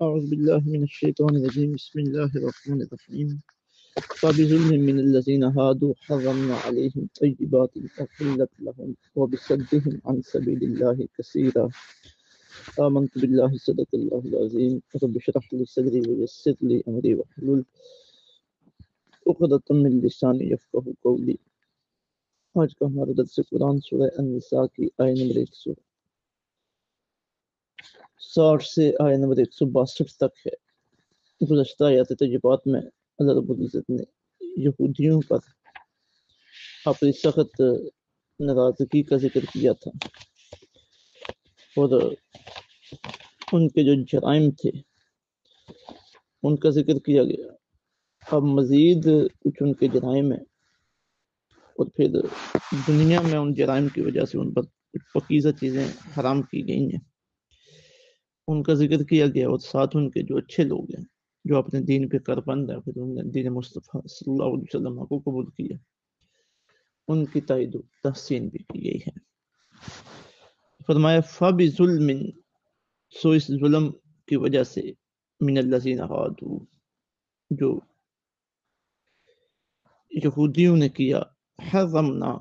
أعوذ بالله من الشيطان الرجيم بسم الله الرحمن الرحيم فبظلم من الذين هادوا حرمنا عليهم طيبات أحلت لهم وبصدهم عن سبيل الله كثيرا آمنت بالله صدق الله العظيم رب اشرح لي صدري ويسر لي أمري واحلل عقدة من لساني يفقهوا قولي. آج کا ہمارا درس قرآن سورہ النساء کی آیت نمبر 160 سے آیت نمبر 162 تک ہے۔ گزشتہ آیات تجربات میں اللہ رب العزت نے یہودیوں پر اپنی سخت ناراضگی کا ذکر کیا تھا اور ان کے جو جرائم تھے ان کا ذکر کیا گیا۔ اب مزید کچھ ان کے جرائم ہیں اور پھر دنیا میں ان جرائم کی وجہ سے ان پر پاکیزہ چیزیں حرام کی گئی ہیں، ان کا ذکر کیا گیا، اور ساتھ ان کے جو اچھے لوگ ہیں جو اپنے دین پہ کاربند ہیں، پھر انہوں نے دین مصطفیٰ صلی اللہ علیہ وسلم کو قبول کیا، ان کی تائید و تحسین بھی کی گئی ہے۔ فرمایا فَبِظُلْمٍ، سو اس ظلم کی وجہ سے، من الذین ہادوا، جو یہودیوں نے کیا، حرمنا،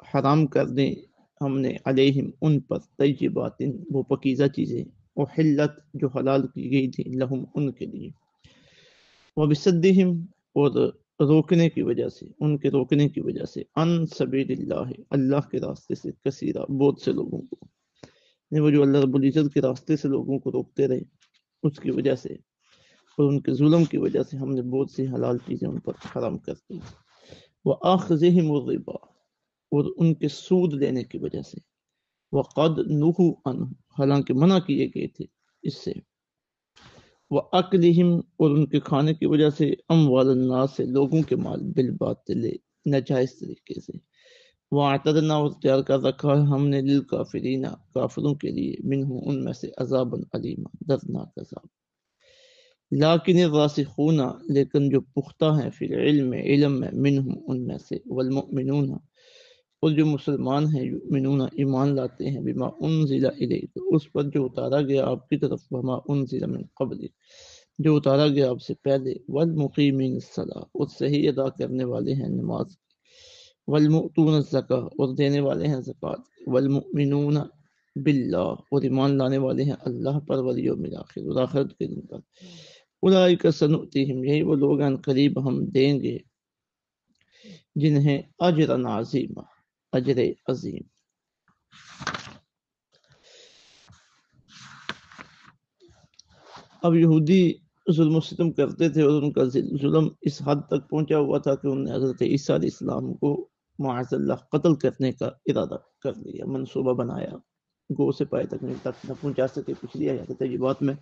حرام کر دیں ہم نے، علیہم، ان پر، طیبات، وہ پاکیزہ چیزیں، احلت، جو حلال کی گئی تھی، لہم، ان کے لیے، وبصدہم، اور روکنے کی وجہ سے، ان کے روکنے کی وجہ سے، عن سبیل اللہ، اللہ کے راستے سے، کثیرہ، بہت سے لوگوں کو، وہ جو اللہ رب العزت کے راستے سے لوگوں کو روکتے رہے، اس کی وجہ سے اور ان کے ظلم کی وجہ سے ہم نے بہت سی حلال چیزیں ان پر حرام کر دی۔ وآخذہم الربا، اور ان کے سود لینے کی وجہ سے، وقد نہوا عنہ، حالانکہ منع کیے گئے تھے اس سے، وَأَكْلِهِمْ، اور ان کے کھانے کی وجہ سے، اموال الناس، سے لوگوں کے مال، بالباطل، ناجائز طریقے سے، وَأَعْتَدْنَا، اور تیار کر رکھا ہے ہم نے، للکافرین، کافروں کے لیے، منہ، ان میں سے، عذابا علیما، دردناک عذاب۔ لیکن الراسخون، لیکن جو پختہ ہیں، فی العلم، علم میں، منہم، ان میں سے، والمؤمنون، اور جو مسلمان ہیں، یؤمنون، ایمان لاتے ہیں، بما انزل الیک، اس پر جو اتارا گیا آپ کی طرف، وما انزل من قبل، جو اتارا گیا آپ سے پہلے، والمقیمین الصلاۃ، اور صحیح ادا کرنے والے ہیں نماز، والمؤتون الزکاۃ، اور دینے والے ہیں زکوٰۃ، والمؤمنون باللہ، اور ایمان لانے والے ہیں اللہ پر، والیوم الآخر، اور آخرت کے دن پر، اولئک سنؤتیہم، یہی وہ لوگ ہیں قریب ہم دیں گے جنہیں اجرا عظیما، اجر عظیم۔ اب یہودی ظلم و ستم کرتے تھے اور ان کا ظلم اس حد تک پہنچا ہوا تھا کہ انہوں نے حضرت عیسیٰ علیہ السلام کو معاذ اللہ قتل کرنے کا ارادہ کر لیا، منصوبہ بنایا، گو سے پائے تک نہیں تک نہ پہنچا سکے۔ پچھلی آیات تجربات میں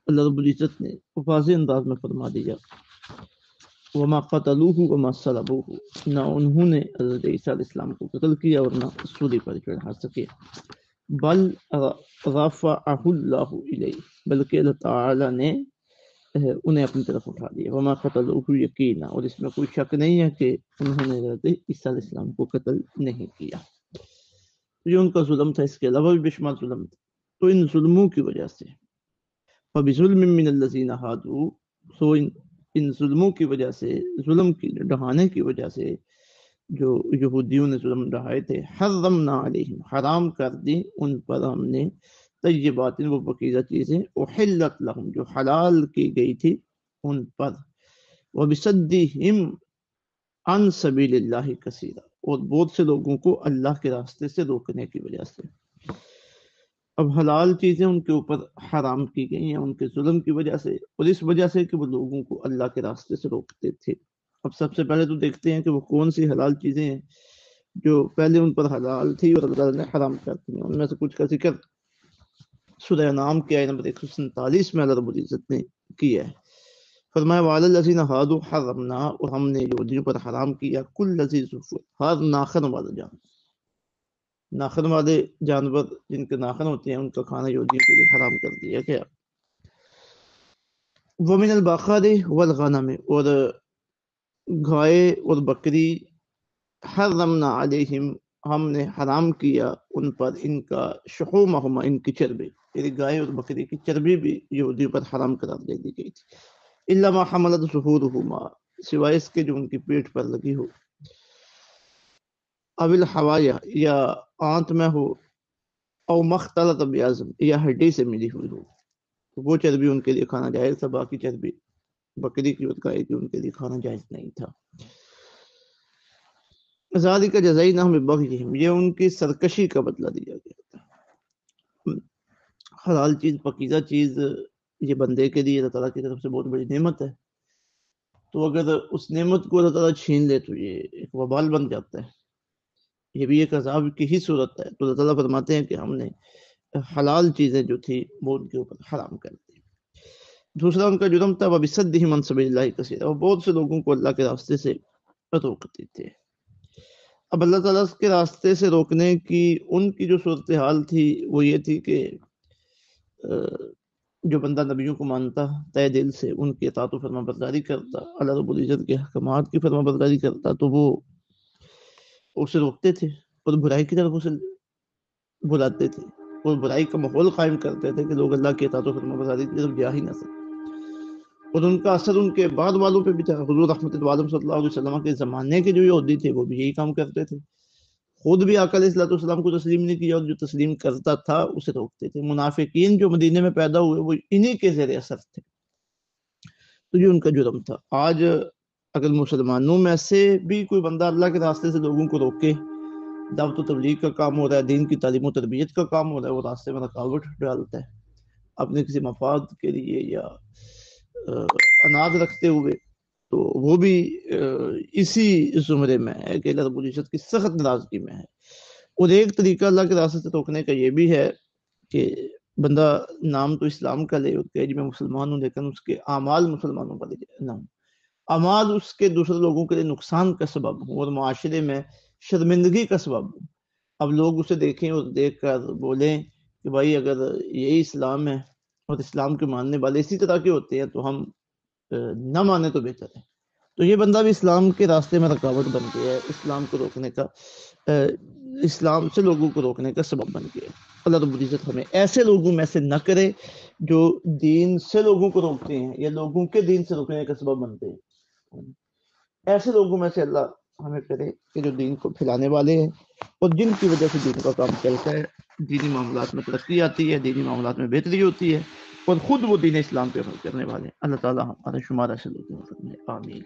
اللہ رب العزت نے واضح انداز میں فرما دیا، وما قتلوہ وما صلبوہ، نہ انہوں نے حضرت عیسیٰ علیہ السلام کو قتل کیا اور نہ سولی پر چڑھا سکے، بل رفعہ اللہ الیہ، بلکہ اللہ تعالی نے انہیں اپنی طرف اٹھا دیا، وما قتلوہ یقینا، اور اس میں کوئی شک نہیں ہے کہ انہوں نے حضرت عیسیٰ علیہ السلام کو قتل نہیں کیا۔ یہ ان کا ظلم تھا، اس کے علاوہ بھی بے شمار ظلم تھا۔ تو ان ظلموں کی وجہ سے، فبظلم من الذین ہادوا، سو ان ظلموں کی وجہ سے، ظلم کی ڈھانے کی وجہ سے جو یہودیوں نے ظلم ڈھائے تھے، حرمنا علیہم، حرام کر دی ان پر ہم نے، طیبات، وہ پاکیزہ چیزیں، احلت لہم، جو حلال کی گئی تھی ان پر، وبصدہم عن سبیل اللہ کثیرا، اور بہت سے لوگوں کو اللہ کے راستے سے روکنے کی وجہ سے۔ اب حلال چیزیں ان کے اوپر حرام کی گئی ہیں ان کے ظلم کی وجہ سے، اور اس وجہ سے کہ وہ لوگوں کو اللہ کے راستے سے روکتے تھے۔ اب سب سے پہلے تو دیکھتے ہیں کہ وہ کون سی حلال چیزیں ہیں جو پہلے ان پر حلال تھی اور اللہ نے حرام کر دی ہیں۔ ان میں سے کچھ کا ذکر سورہ انعام کی آیت نمبر 147 میں اللہ رب العزت نے کیا ہے۔ فرمایا وعلی الذین ہادوا حرمنا، اور ہم نے یہودیوں پر حرام کیا، کل ذی ظفر، ہر ناخن والا جانور، ناخن والے جانور جن کے ناخن ہوتے ہیں ان کا کھانا یہودیوں کے لیے حرام کر دیا گیا۔ ومن البقر والغنم، اور گائے اور بکری، حرمنا علیہم، ہم نے حرام کیا ان پر، ان کا شحومہما، ان کی چربی، یعنی گائے اور بکری کی چربی بھی یہودیوں پر حرام قرار دے دی گئی تھی، الا ما حملت ظہورہما، سوائے اس کے جو ان کی پیٹ پر لگی ہو، او الحوایا، یا آنت میں ہو، او مختلط بعظم، یا ہڈی سے ملی ہوئی ہو، تو وہ چربی ان کے لیے کھانا جائز تھا، باقی چربی بکری کی اور گائے کی ان کے لیے کھانا جائز نہیں تھا۔ ذالک جزیناہم ببغیہم، یہ ان کی سرکشی کا بدلہ دیا گیا۔ حلال چیز، پاکیزہ چیز، یہ بندے کے لیے اللہ تعالیٰ کی طرف سے بہت بڑی نعمت ہے، تو اگر اس نعمت کو اللہ تعالیٰ چھین لے تو یہ ایک وبال بن جاتا ہے، یہ بھی ایک عذاب کی ہی صورت ہے۔ تو اللہ تعالیٰ فرماتے ہیں کہ ہم نے حلال چیزیں جو تھی وہ ان کے اوپر حرام کر دی۔ دوسرا ان کا جرم تھا وَبِصَدِّهِمْ عَنْ سَبِيلِ اللَّهِ كَثِيرًا، اور بہت سے لوگوں کو اللہ کے راستے سے روکتے تھے۔ اب اللہ تعالیٰ کے راستے سے روکنے کی ان کی جو صورتحال تھی وہ یہ تھی کہ جو بندہ نبیوں کو مانتا تہ دل سے، ان کی اطاعت و فرما برداری کرتا، اللہ رب العزت کے احکامات کی فرما برداری کرتا، تو وہ اسے روکتے تھے اور برائی کی طرف اسے بلاتے تھے اور برائی کا ماحول قائم کرتے تھے کہ لوگ اللہ کی اطاعت و فرما برداری کی طرف جا ہی نہ سکتے۔ اور ان کا اثر ان کے بعد والوں پہ بھی تھا۔ حضور رحمت اللہ صلی اللہ علیہ وسلم کے زمانے کے جو یہودی تھے وہ بھی یہی کام کرتے تھے، خود بھی آقا علیہ السلام کو تسلیم نہیں کیا، اور جو تسلیم کرتا تھا اسے روکتے تھے۔ منافقین جو مدینے میں پیدا ہوئے وہ انہی کے زیر اثر تھے، تو یہ ان کا جرم تھا۔ آج اگر مسلمانوں میں سے بھی کوئی بندہ اللہ کے راستے سے لوگوں کو روکے، دعوت و تبلیغ کا کام ہو رہا ہے، دین کی تعلیم و تربیت کا کام ہو رہا ہے، وہ راستے میں رکاوٹ ڈالتا ہے اپنے کسی مفاد کے لیے یا اناد رکھتے ہوئے، تو وہ بھی اسی زمرے میں ہے کہ اللہ رب العزت کی سخت ناراضگی میں ہے۔ اور ایک طریقہ اللہ کے راستے سے روکنے کا یہ بھی ہے کہ بندہ نام تو اسلام کا لے اور کہ میں مسلمان ہوں، لیکن اس کے اعمال مسلمانوں کا نہ ہوں، اعمال اس کے دوسرے لوگوں کے لیے نقصان کا سبب ہوں اور معاشرے میں شرمندگی کا سبب ہوں۔ اب لوگ اسے دیکھیں اور دیکھ کر بولیں کہ بھائی اگر یہی اسلام ہے اور اسلام کے ماننے والے اسی طرح کے ہوتے ہیں تو ہم نہ مانے تو بہتر ہے، تو یہ بندہ بھی اسلام کے راستے میں رکاوٹ بن گیا ہے، اسلام کو روکنے کا، اسلام سے لوگوں کو روکنے کا سبب بن گیا ہے۔ اللہ رب العزت ہمیں ایسے لوگوں میں سے نہ کرے جو دین سے لوگوں کو روکتے ہیں یا لوگوں کے دین سے روکنے کا سبب بنتے ہیں، ایسے لوگوں میں سے اللہ ہمیں کرے کہ جو دین کو پھیلانے والے ہیں اور جن کی وجہ سے دین کا کام چلتا ہے، دینی معاملات میں ترقی آتی ہے، دینی معاملات میں بہتری ہوتی ہے، اور خود وہ دین اسلام پہ عمل کرنے والے ہیں۔ اللہ تعالیٰ ہمارا شمارہ سے لوگوں میں آمین۔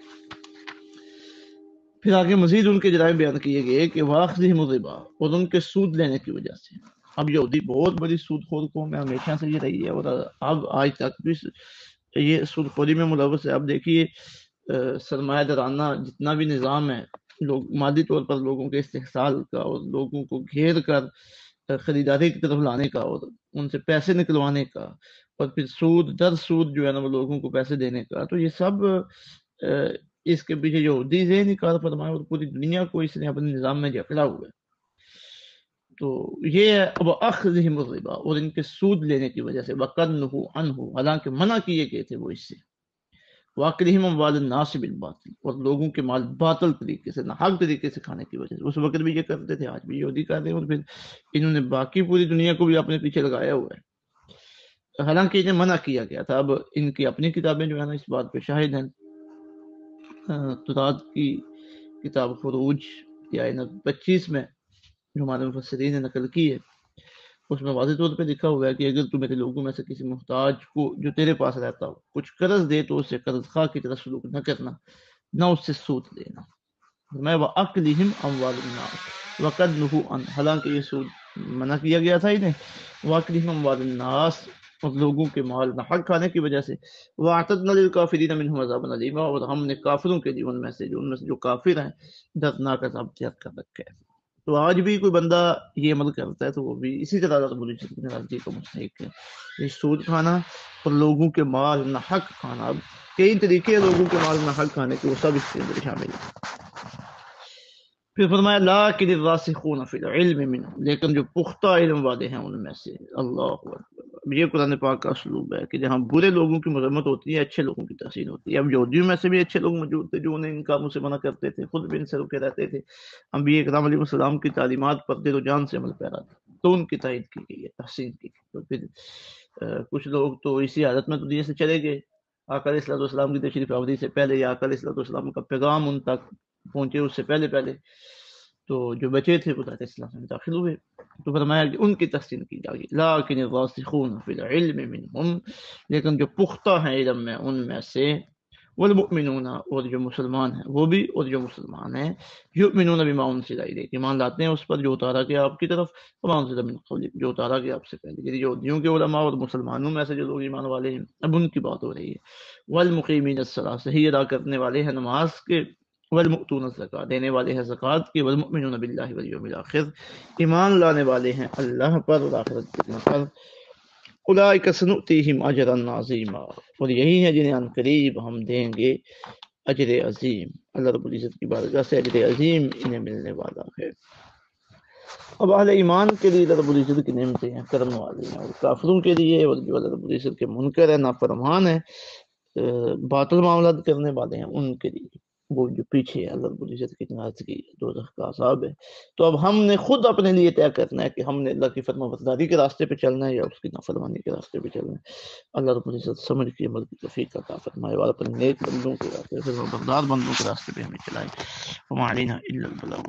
پھر آگے مزید ان کے جرائم بیان کیے گئے کہ واخذہم الربا، اور ان کے سود لینے کی وجہ سے۔ اب یہودی بہت بڑی سود خور قوم ہے، ہمیشہ سے یہ رہی ہے، اور اب آج تک بھی یہ سود خوری میں ملوث ہے۔ اب دیکھیے سرمایہ دارانہ جتنا بھی نظام ہے، لوگ مادی طور پر لوگوں کے استحصال کا اور لوگوں کو گھیر کر خریداری کی طرف لانے کا اور ان سے پیسے نکلوانے کا، اور پھر سود در سود جو ہے نا وہ لوگوں کو پیسے دینے کا، تو یہ سب اس کے پیچھے یہودی ذہنی کار فرمائے اور پوری دنیا کو اس نے اپنے نظام میں جکڑا ہوا ہے۔ تو یہ ہے اب اخذہم الربا، اور ان کے سود لینے کی وجہ سے، وَقَدْنُهُ عَنْهُ، حالانکہ منع کیے گئے تھے وہ اس سے، وَأَكْلِهِمْ أَمْوَالَ النَّاسِ بِالْبَاطِلِ، اور لوگوں کے مال باطل طریقے سے، ناحق طریقے سے کھانے کی وجہ سے۔ اس وقت بھی یہ کرتے تھے، آج بھی یہودی کر رہے ہیں، اور پھر انہوں نے باقی پوری دنیا کو بھی اپنے پیچھے لگایا ہوا ہے، حالانکہ انہیں منع کیا گیا تھا۔ اب ان کی اپنی کتابیں جو ہے نا اس بات پہ شاہد ہیں۔ تراد کی کتاب خروج کی آیت 25 میں جو ہمارے مفسرین نے نقل کی ہے، اس میں واضح طور پہ لکھا ہوا ہے کہ اگر تو میرے لوگوں میں سے کسی محتاج کو جو تیرے پاس رہتا ہو کچھ قرض دے تو اسے قرض خواہ کی طرح سلوک نہ کرنا، نہ اس سے سود لینا۔ میں وَأَكْلِهِمْ أَمْوَالَ النَّاسِ وَقَدْنُهُ عَنْهُ، حالانکہ یہ سود منع کیا گیا تھا انہیں، وَأَكْلِهِمْ أَمْوَالَ النَّاسِ، اور لوگوں کے مال ناحق کھانے کی وجہ سے، وَأَعْتَدْنَا لِلْكَافِرِينَ مِنْهُمْ عَذَابًا أَلِيمًا، اور ہم نے کافروں کے لیے ان میں سے جو کافر ہیں دردناک عذاب تیار کر رکھا ہے۔ تو آج بھی کوئی بندہ یہ عمل کرتا ہے تو وہ بھی اسی طرح رب العزت کی ناراضگی کا مستحق ہے۔ یہ سود کھانا اور لوگوں کے مال ناحق کھانا، اب کئی طریقے ہیں لوگوں کے مال ناحق کھانے کے، وہ سب اس کے اندر شامل ہیں۔ پھر فرمایا لَٰكِنِ الرَّاسِخُونَ فِي الْعِلْمِ مِنْهُمْ، لیکن جو پختہ علم والے ہیں ان میں سے، اللہ اکبر، یہ قرآن پاک کا اسلوب ہے کہ جہاں برے لوگوں کی مذمت ہوتی ہے اچھے لوگوں کی تحسین ہوتی ہے. اب یہودیوں میں سے بھی اچھے لوگ موجود تھے جو انہیں ان کاموں سے منع کرتے تھے, خود بھی ان سے رکے رہتے تھے. انبیاء کرام علیہ السلام کی تعلیمات پر دل و جان سے عمل پیرا تھے, تو ان کی تائید کی گئی ہے, تحسین کی گئی. تو پھر کچھ لوگ تو اسی حالت میں دنیا سے چلے گئے آقا علیہ السلام کی تشریف آوری سے پہلے, یا آقا علیہ السلام کا پیغام ان تک پہنچے اس سے پہلے. تو جو بچے تھے وہ اسلام میں داخل ہوئے. تو فرمایا کہ ان کی تحسین کی جائے گی. لیکن الراسخون فی العلم منہم, لیکن جو پختہ ہیں علم میں ان میں سے, والمؤمنون, اور جو مسلمان ہیں وہ بھی, اور جو مسلمان ہیں, یؤمنون بما انزل الیک, ایمان لاتے ہیں اس پر جو اتارا گیا آپ کی طرف, وما انزل من قبلک, جو اتارا گیا آپ سے پہلے. یعنی یہودیوں کے علماء اور مسلمانوں میں سے جو لوگ ایمان والے ہیں, اب ان کی بات ہو رہی ہے. والمقیمین الصلاۃ, صحیح ادا کرنے والے ہیں نماز کے, والمؤتون الزکاۃ, دینے والے ہیں زکوٰۃ کے, والمؤمنون باللہ والیوم الآخر, ایمان لانے والے ہیں اللہ پر اور آخرت کے دن پر. اولئک سنؤتیہم اجرا عظیما, اور یہی ہے جنہیں ان قریب ہم دیں گے اجر عظیم, اللہ رب العزت کی بارگاہ سے اجر عظیم انہیں ملنے والا ہے. اب اہل ایمان کے لیے اللہ رب العزت کی نعمتیں ہیں, کرم والی ہیں, اور کافروں کے لیے, اور جو اللہ رب العزت کے منکر ہے, نافرمان ہے, باطل معاملات کرنے والے ہیں, ان کے لیے وہ جو پیچھے ہے اللہ رب العزت کی ناراضگی, دوزخ کا عذاب ہے. تو اب ہم نے خود اپنے لیے طے کرنا ہے کہ ہم نے اللہ کی فرما برداری کے راستے پہ چلنا ہے یا اس کی نافرمانی کے راستے پہ چلنا ہے. اللہ رب العزت سمجھ کے عمل کی توفیق عطا فرمائے, اور اپنے نیک بندوں کے راستے, فرما بردار بندوں کے راستے پہ ہمیں چلائے. وما علینا الا البلاغ.